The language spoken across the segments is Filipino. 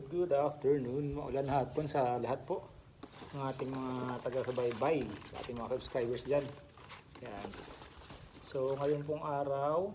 Good afternoon, maulan hapon sa lahat po ng ating mga taga-subaybay, sa ating mga subscribers dyan. Yan. So ngayon pong araw,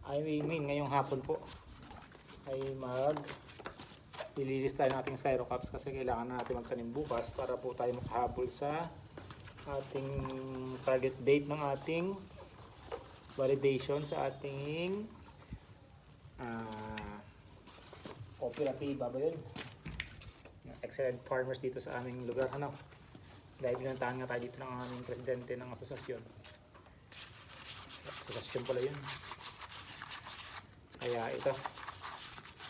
ngayong hapon po, ay ililis tayo ng ating styrocaps kasi kailangan natin magtanim bukas para po tayo makahabol sa ating target date ng ating validation sa ating kooperatiba ba yun? Excellent farmers dito sa aming lugar. Dahil pinuntahan nga tayo dito ng aming presidente ng asosasyon. Asosasyon pala yun. Kaya ito,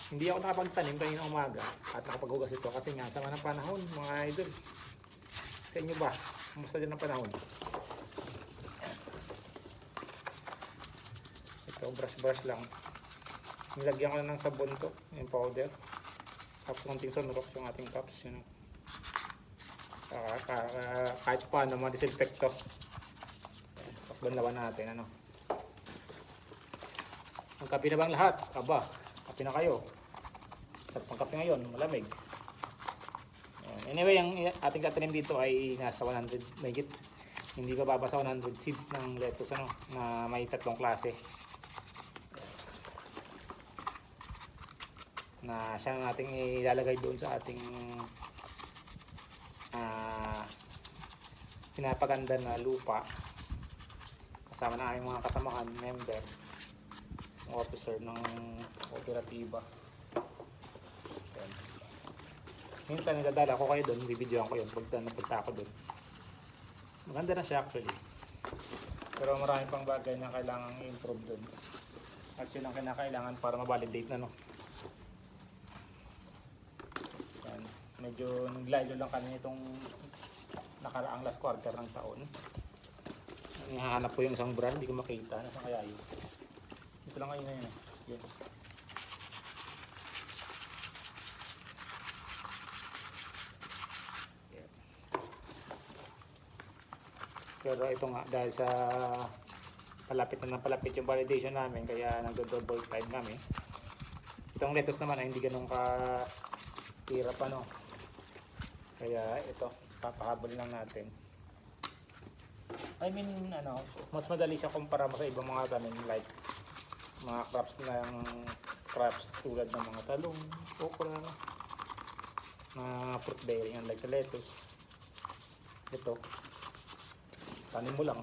hindi ako nakapagtanim kanina umaga at nakapaghugas ito kasi nga sama ng panahon mga idol. Sa inyo ba? Kumusta din ang panahon? Ito, brush lang. Nilagyan ko na ng sabon to, yung powder. Tapos konting sunrox yung ating cups. Kahit paano ma-disinfect to. Pakbanlawan natin. Magkape na bang lahat? Aba, kape na kayo. Sa pangkape ngayon, malamig. Anyway, ang ating tatanim dito ay nasa 100 mahigit. Hindi pa babasa 100 seeds ng lettuce na may tatlong klase. Na siya na natin ilalagay doon sa ating pinapaganda na lupa kasama na aming mga kasamahan, member, officer ng kooperatiba. Minsan nagdadala ko kayo doon, bibidyoan ko yun pag napunta ako doon. Maganda na siya actually, pero marami pang bagay na kailangan i-improve doon at yun ang kinakailangan para ma-validate na medyo naglaylo lang kami itong nakaraang last quarter ng taon. Hinahanap ko yung isang brand, hindi ko makita. Nasaan kaya yun? Ito lang ngayon na yun. Yun. Yeah. Pero ito nga, dahil sa palapit yung validation namin, kaya nagdo-double time kami. Itong lettuce naman ay hindi ganun hirap kaya ito, papahabol lang natin. Mas madali siya kumpara mo sa ibang mga tanim like mga crops tulad ng mga talong, okra, mga fruit bearing like sa lettuce. Ito, tanim mo lang.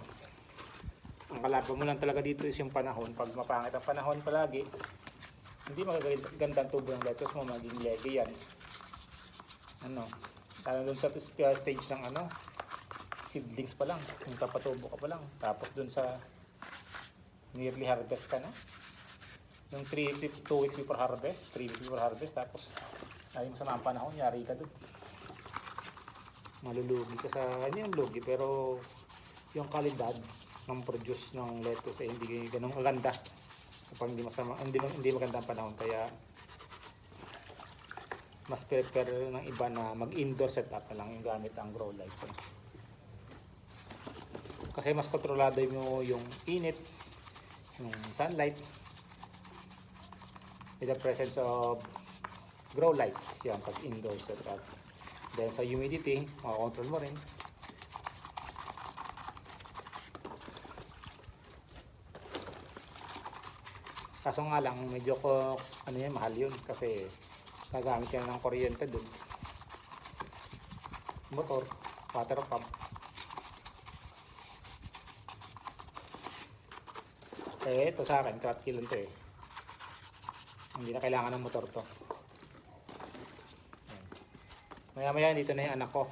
Ang kalaban mo lang talaga dito is yung panahon. Pag mapangit ang panahon palagi, hindi magagandang tubo ng lettuce mo, maging leggy yan. Lalo dun sa stage ng seedlings pa lang, yung papatubo ka pa lang, tapos dun sa nearly harvest ka na, yung 2 weeks before harvest, 3 weeks before harvest, tapos ay masama ang panahon, yari ka dun, malulugi ka sa yung lugi, pero yung kalidad ng produce ng lettuce ay hindi ganun maganda kapag hindi maganda ang panahon. Kaya mas prefer ng iba na mag-indoor setup na lang yung gamit ang grow light. Kasi mas kontrolado mo yung init, yung sunlight with the presence of grow lights yan sa indoor setup. Then sa humidity, makakontrol mo rin. Kaso nga lang, medyo mahal yun kasi gagamit ka ng kuryente dun, motor, water pump. Ito sa akin, kratky lang to hindi na kailangan ng motor to. Maya maya dito na yung anak ko.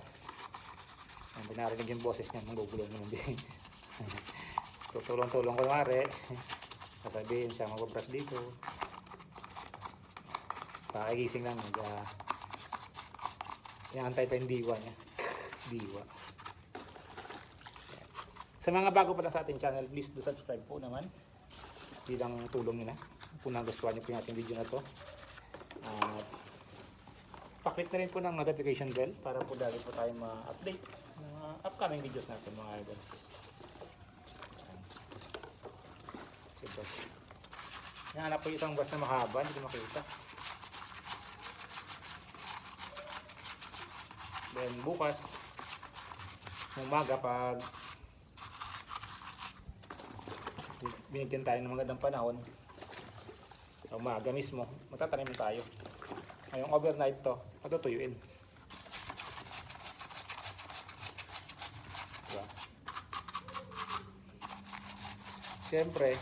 Binarinig yung boses niya, magugulong naman din. Tutulong-tulong ko mare. Sasabihin siya mag-brush dito. Pakigising lang, inaantay pa yung diwa niya. Diwa. Sa mga bago pa lang sa ating channel, please do subscribe po naman. Bilang tulong nila. Kung nagustuhan niyo po yung ating video na to. Paklik na rin po ng notification bell para po lagi po tayo ma-update sa mga upcoming videos natin mga idol. Ito. Hinahanap po yung isang brush na mahaba, hindi ko makita. Then bukas, umaga pag binigyan tayo ng magandang panahon, sa umaga mismo, magtatanim tayo. Ngayong overnight to, matutuyuin. Diba? Siyempre,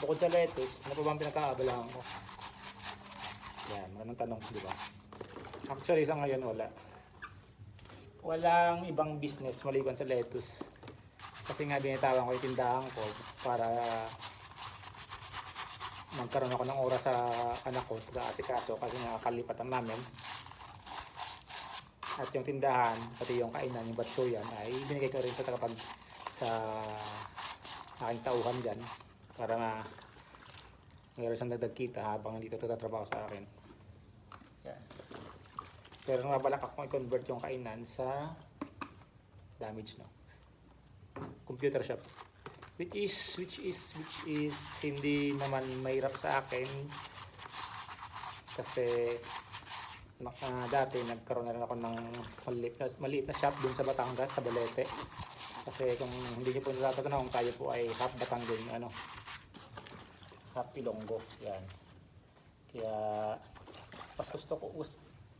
bukod sa lettuce, ano pa ba ang pinagkaabalahan ko? Yan, magandang tanong, di ba? Actually, sa ngayon wala. Walang ibang business maliban sa lettuce. Kasi nga binitawan ko yung tindahan ko para magkaroon ako ng oras sa anak ko sa asikaso kasi nga kalipatan namin. At yung tindahan, pati yung kainan, yung batsuyan ay binigay ko rin sa tagapag sa aking tauhan dyan para mayroon siyang dagdag kita habang nandito tatrabaho sa akin. Yan. Pero nabalak akong i-convert yung kainan sa damage, no? Computer shop. Which is hindi naman mahirap sa akin kasi dati nagkaroon na rin ako ng maliit na shop dun sa Batangas, sa Balete. Kasi kung hindi niyo po natatanong, tayo po ay half Batangan, half Ilonggo. Yan. Kaya pas gusto ko,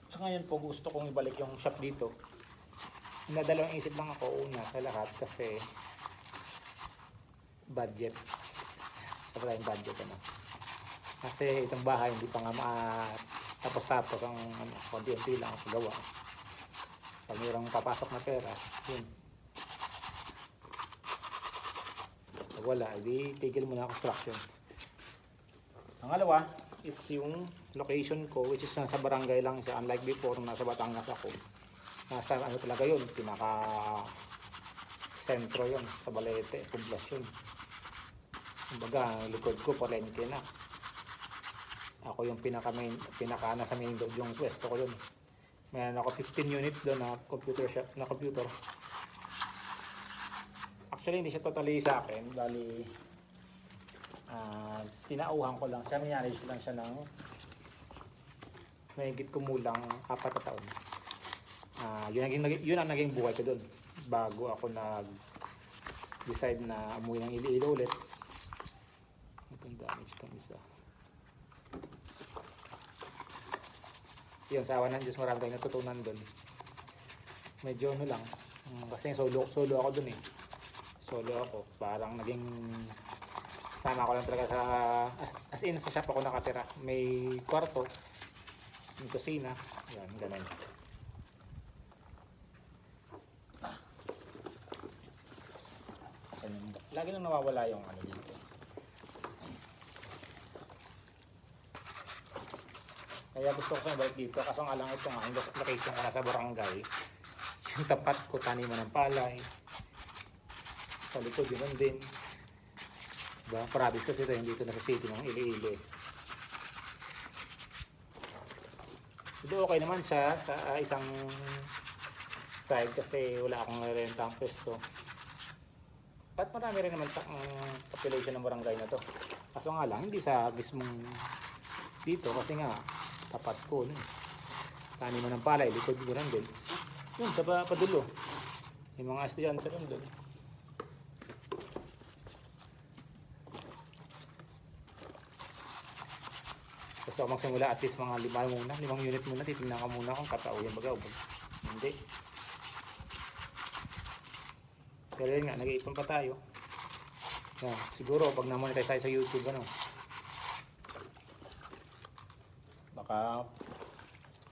sa ngayon po gusto kong ibalik yung shop dito. Nadalawang isip lang ako una sa lahat kasi budget. Sobra yung budget, ano. Kasi itong bahay hindi pa nga tapos-tapos ang konti-unti lang ang paggawa. Pag mayroong papasok na pera, yun. Pag wala, hindi tigil muna ang construction. Pangalawa is yung location ko, which is nasa barangay lang siya, unlike before nasa Batangas ako. Nasa ano talaga yun, pinaka sentro yun, sa Balete, poblasyon. Kumbaga, likod ko, palengke na. Ako yung pinaka nasa main road, yung pwesto ko yun. Mayroon ako 15 units doon na computer shop, na computer. Actually, hindi siya totally sa akin, bali tinauhan ko lang siya, minanage ko lang siya ng mahigit kumulang 4 na taon. Yun ang naging buhay ko doon bago ako nag-decide na umuwi ng Iloilo ulit. Itong damage itong isa. Yun, sa awa ng Diyos, marami tayong natutunan doon. Medyo ano lang, kasi solo ako doon eh. Solo ako, parang naging sama ko lang talaga sa, as in sa shop ako nakatira. May kwarto, may kusina, yan, ganun. Lagi lang nawawala yung ano dito. Kaya gusto ko sa balik dito kasi ang alang ito nga, yung location ko nasa barangay. Yung tapat ko, taniman ng palay. Sa likod yun din. Diba? Province kasi ito, hindi ito nasa city ng Iloilo. Ito okay naman siya sa isang side kasi wala akong rentang pwesto. At marami rin naman ang population ng barangay na to. Kaso nga lang, hindi sa mismong dito kasi nga tapat ko. Taniman ng palay, likod ko rin din. Yun, sa padulo. Yung mga estudyante rin doon. Gusto ko magsimula at least mga 5 unit muna. Titignan ka muna kung katao yung baga. Hindi. Pero yun nga, nag-iipon pa tayo. Yan, siguro pag na-monetize tayo sa YouTube, ano, baka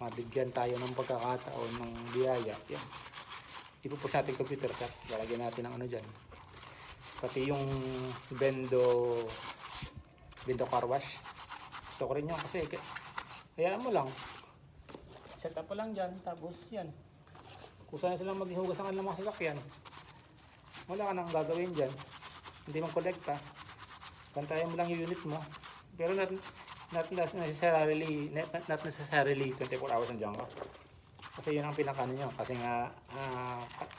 mabigyan tayo ng pagkakataon ng biyaya. Yan. Ipupush natin computer shop. Lalagyan natin ng ano dyan. Pati yung Bendo car wash. Gusto ko rin yun kasi kaya mo lang. Set up pa lang dyan. Tapos yan. Kung saan silang maghihugas ang kanilang mga sasakyan. Wala ka nang gagawin dyan. Hindi mong kolekta. Bantayan mo lang yung unit mo. Pero not necessarily 24 hours nandiyan ka. Kasi yun ang pinakano nyo. Kasi nga,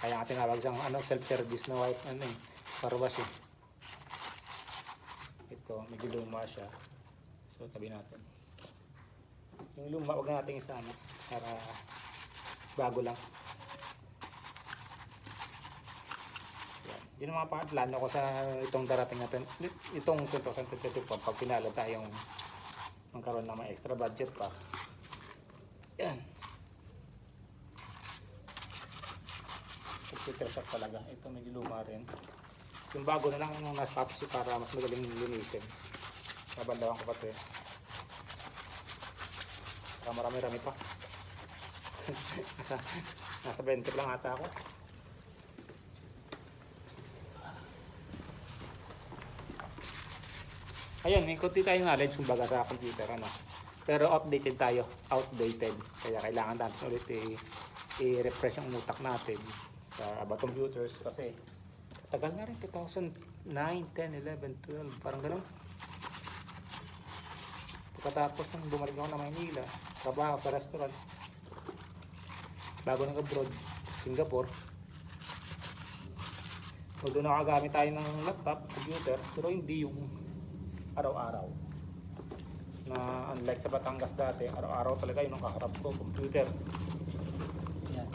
kaya nga tinawag siyang self-service na wipe, car wash eh. Ito, medyo luma siya. So, tabi natin. Yung luma, wag na natin isama. Para Bago lang. Yan. Yun ang mga plano ko sa itong darating natin. Itong 2024 pag pinalo tayong magkaroon ng mga extra budget pa. Yan. Computer shop talaga. Ito medyo luma rin. Yung bago na lang yung nasa para mas magaling linisin. Nabandawan ko pa ito eh. Saka marami-rami pa. Nasa 20 lang ata ako. Ayun, may kunti tayong knowledge kumbaga sa computer, ano. Pero outdated tayo. Outdated. Kaya kailangan natin ulit i-refresh ang utak natin sa about computers kasi tagal na rin, 2009, 10, 11, 12, parang gano'n. Pagkatapos nang bumalik ako na Maynila, trabaho sa restaurant, bago nag-abroad, Singapore. So doon nakagamit tayo ng laptop, computer, pero hindi yung araw-araw. Na unlike sa Batangas dati, araw-araw talaga yung nakaharap ko, computer. Yan.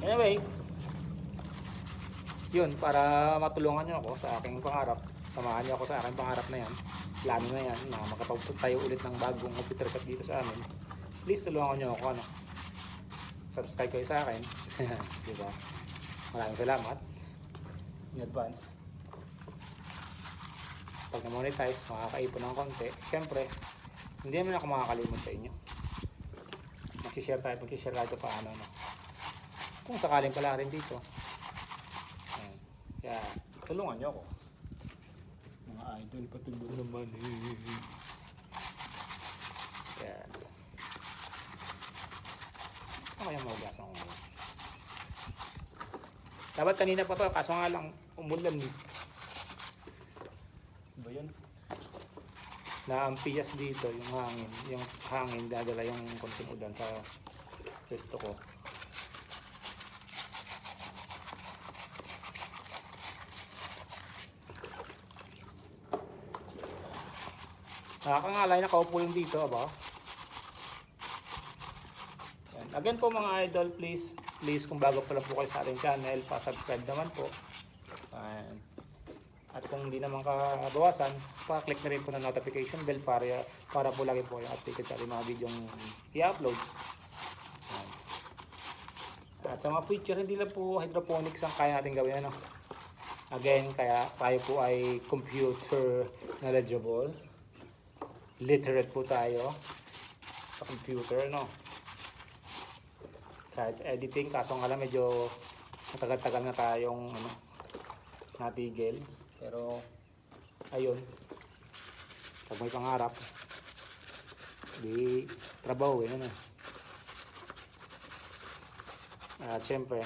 Anyway, yun, para matulungan nyo ako sa aking pangarap, samahan nyo ako sa aking pangarap na yan, plano na yan, na makapagtayo ulit ng bagong computer shop dito sa amin. Please tulungan nyo ako, ano, subscribe kayo sa akin. Diba? Maraming salamat in advance. Pag na-monetize, makakaipon ng konti. Siyempre, hindi naman ako makakalimot sa inyo. Mag-share tayo paano, no? Kung sakaling pala rin dito. Ayan. Kaya, tulungan nyo ako. Mga idol, patulong naman eh. Kaya, ano kaya maugasan ko ngayon? Dapat kanina pa to, kaso nga lang, umulan eh. Ba yun? Naampias dito yung hangin dadala yung konting ulan sa pwesto ko. Nakakangalay, nakaupo yung dito, ba? Yan. Again po mga idol, please kung bago pa lang po kayo sa ating channel, pa-subscribe naman po. Ayan. At kung hindi naman kabawasan, pa-click na rin po ng notification bell para po lagi po yung updated sa ating mga video i-upload. At sa mga feature, hindi lang po hydroponics ang kaya natin gawin, ano? Again, kaya tayo po ay computer knowledgeable. Literate po tayo sa computer, no? Kahit sa editing, kaso nga lang medyo matagal-tagal na tayong natigil. Pero ayun, pag may pangarap, di trabaho eh, ano? At syempre,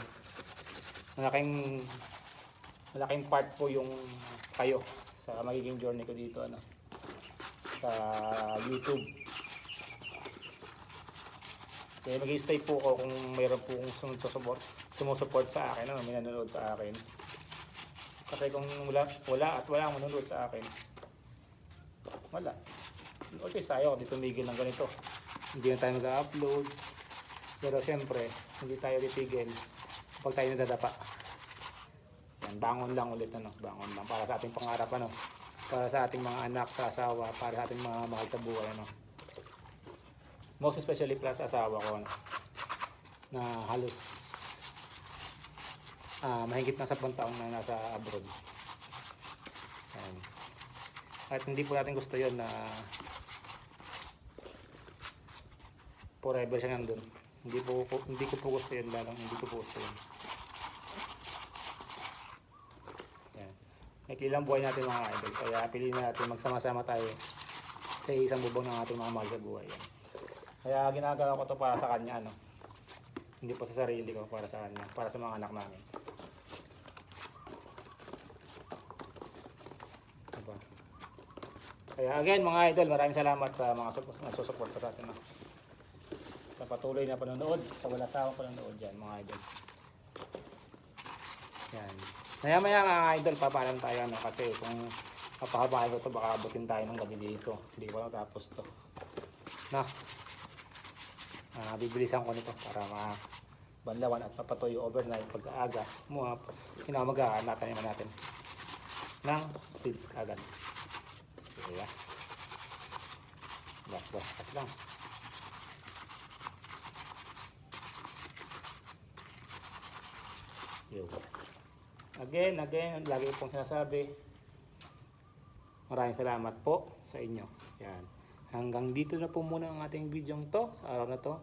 malaking part po yung kayo sa magiging journey ko dito, ano, sa YouTube. Kaya mag-stay po ako kung mayroon po sumusuport sa akin, ano, may nanonood sa akin. Kasi kung wala ang manonood sa akin, wala. Okay, sayo ako, di tumigil ng ganito. Hindi na tayo mag-upload. Pero syempre, hindi tayo titigil pag tayo nadadapa. Yan, bangon lang ulit, ano, bangon lang para sa ating pangarap, ano, para sa ating mga anak, sa asawa, para sa ating mga mahal sa buhay, ano. Most especially plus asawa ko, ano, na halos mahigit na 10 taong na nasa abroad. Yan. At hindi po natin gusto yon na forever siya nandun. Hindi ko po gusto yun, lalong hindi ko po gusto yun. Yan. Maikli lang buhay natin mga idol, kaya piliin natin magsama-sama tayo sa isang bubong ng ating mga mahal sa buhay. Yan. Kaya ginagawa ko to para sa kanya, ano. Hindi po sa sarili ko, para sa kanya, para sa mga anak namin. Diba? Kaya again mga idol, maraming salamat sa mga nagsusuporta sa atin, no? Sa patuloy na panonood, sa wala sawang panonood dyan mga idol. Yan. Maya-maya mga idol, papaalam tayo, ano, kasi kung mapahabahin ko ito, baka abutin tayo ng gabi dito. Hindi ko lang tapos to. Na. bibilisan ko nito para mabanlawan at mapatuyo overnight pag-aaga. Kinamaga, nataniman natin ng seeds agad. Kaya, bas lang. Yun. Again, lagi pong sinasabi, maraming salamat po sa inyo. Yan. Hanggang dito na po muna ang ating video to sa araw na to.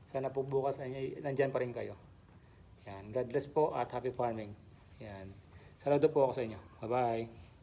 Sana po bukas ay nandyan pa rin kayo. Yan. God bless po at happy farming. Yan. Saludo po ako sa inyo. Bye-bye.